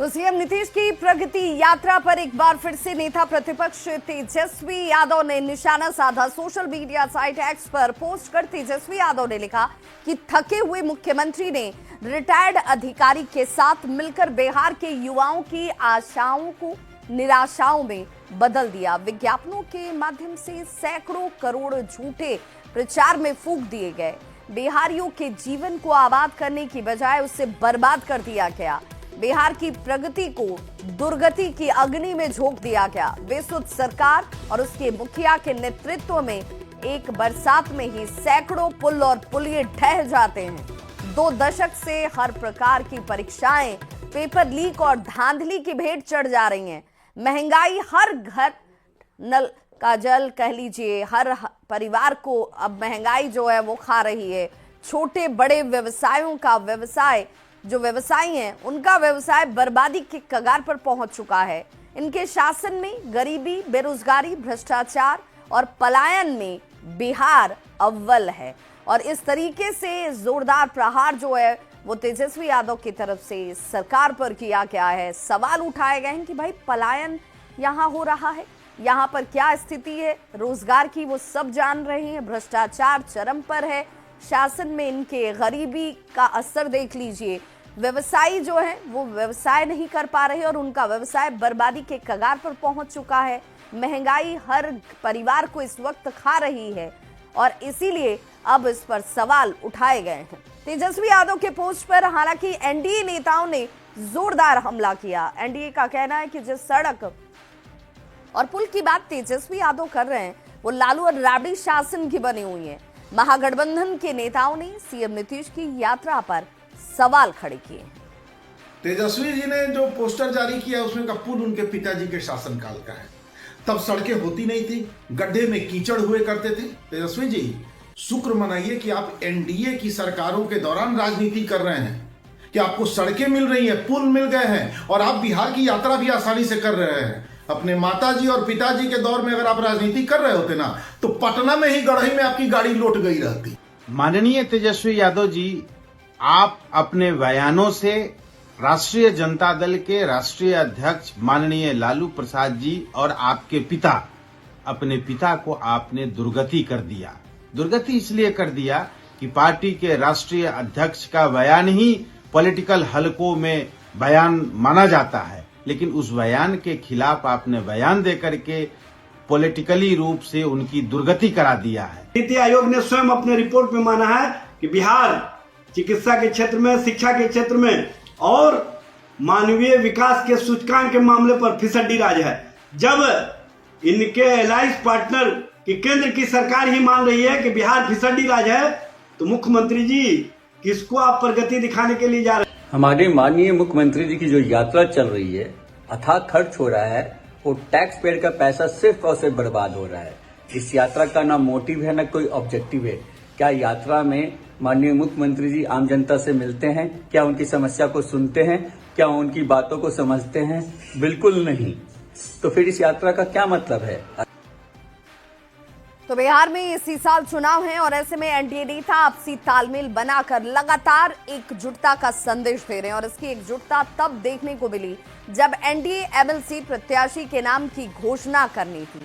तो सीएम नीतीश की प्रगति यात्रा पर एक बार फिर से नेता प्रतिपक्ष तेजस्वी यादव ने निशाना साधा। सोशल मीडिया साइट एक्स पर पोस्ट कर तेजस्वी यादव ने लिखा कि थके हुए मुख्यमंत्री ने रिटायर्ड अधिकारी के साथ मिलकर बिहार के युवाओं की आशाओं को निराशाओं में बदल दिया। विज्ञापनों के माध्यम से सैकड़ों करोड़ झूठे प्रचार में फूंक दिए गए। बिहारियों के जीवन को आबाद करने की बजाय उसे बर्बाद कर दिया गया। बिहार की प्रगति को दुर्गति की अग्नि में झोंक दिया गया। बेसुध सरकार और उसके मुखिया के नेतृत्व में एक बरसात में ही सैकड़ों पुल और पुलिये ढह जाते हैं। 2 दशक से हर प्रकार की परीक्षाएं, पेपर लीक और धांधली की भेंट चढ़ जा रही हैं। महंगाई हर घर नल का जल कह लीजिए, हर परिवार को अब महंगाई जो है वो खा रही है। छोटे बड़े व्यवसायों का व्यवसाय, जो व्यवसायी हैं उनका व्यवसाय बर्बादी के कगार पर पहुंच चुका है। इनके शासन में गरीबी, बेरोजगारी, भ्रष्टाचार और पलायन में बिहार अव्वल है। और इस तरीके से जोरदार प्रहार जो है वो तेजस्वी यादव की तरफ से सरकार पर किया गया है। सवाल उठाए गए हैं कि भाई पलायन यहाँ हो रहा है, यहाँ पर क्या स्थिति है रोजगार की, वो सब जान रहे हैं। भ्रष्टाचार चरम पर है शासन में, इनके गरीबी का असर देख लीजिए। व्यवसायी जो है वो व्यवसाय नहीं कर पा रहे और उनका व्यवसाय बर्बादी के कगार पर पहुंच चुका है। महंगाई हर परिवार को इस वक्त खा रही है और इसीलिए अब इस पर सवाल उठाए गए हैं। तेजस्वी यादव के पोस्ट पर हालांकि एनडीए नेताओं ने जोरदार हमला किया। एनडीए का कहना है कि जिस सड़क और पुल की बात तेजस्वी यादव कर रहे हैं वो लालू और राबड़ी शासन की बनी हुई है। महागठबंधन के नेताओं ने सीएम नीतीश की यात्रा पर सवाल खड़े किए। तेजस्वी जी ने जो पोस्टर जारी किया उसमें का पुल उनके पिताजी के शासनकाल का है। तब सड़कें होती नहीं थी, गड्ढे में कीचड़ हुए करते थे। तेजस्वी जी शुक्र मनाइए कि आप एनडीए की सरकारों के दौरान राजनीति कर रहे हैं, कि आपको सड़कें मिल रही हैं, पुल मिल गए हैं और आप बिहार की यात्रा भी आसानी से कर रहे हैं। अपने माताजी और पिताजी के दौर में अगर आप राजनीति कर रहे होते ना तो पटना में ही गढ़ई में आपकी गाड़ी लौट गई रहती। माननीय तेजस्वी यादव जी, आप अपने बयानों से राष्ट्रीय जनता दल के राष्ट्रीय अध्यक्ष माननीय लालू प्रसाद जी और आपके पिता, अपने पिता को आपने दुर्गति कर दिया। दुर्गति इसलिए कर दिया कि पार्टी के राष्ट्रीय अध्यक्ष का बयान ही पॉलिटिकल हलकों में बयान माना जाता है, लेकिन उस बयान के खिलाफ आपने बयान देकर के पॉलिटिकली रूप से उनकी दुर्गति करा दिया है। नीति आयोग ने स्वयं अपने रिपोर्ट में माना है कि बिहार चिकित्सा के क्षेत्र में, शिक्षा के क्षेत्र में और मानवीय विकास के सूचकांक के मामले पर फिसड्डी राज है। जब इनके एलायंस पार्टनर की केंद्र की सरकार ही मान रही है कि बिहार फिसड्डी राज है, तो मुख्यमंत्री जी किसको आप प्रगति दिखाने के लिए जा रहे हैं? हमारे माननीय मुख्यमंत्री जी की जो यात्रा चल रही है, अथाह खर्च हो रहा है, वो टैक्स पेयर का पैसा सिर्फ और सिर्फ बर्बाद हो रहा है। इस यात्रा का ना मोटिव है ना कोई ऑब्जेक्टिव है। क्या यात्रा में माननीय मुख्यमंत्री जी आम जनता से मिलते हैं? क्या उनकी समस्या को सुनते हैं? क्या उनकी बातों को समझते हैं? बिल्कुल नहीं। तो फिर इस यात्रा का क्या मतलब है? तो बिहार में इसी साल चुनाव है और ऐसे में एनडीए नेता आपसी तालमेल बनाकर लगातार एकजुटता का संदेश दे रहे हैं। और इसकी एकजुटता तब देखने को मिली जब एनडीए एमएलसी प्रत्याशी के नाम की घोषणा करनी थी।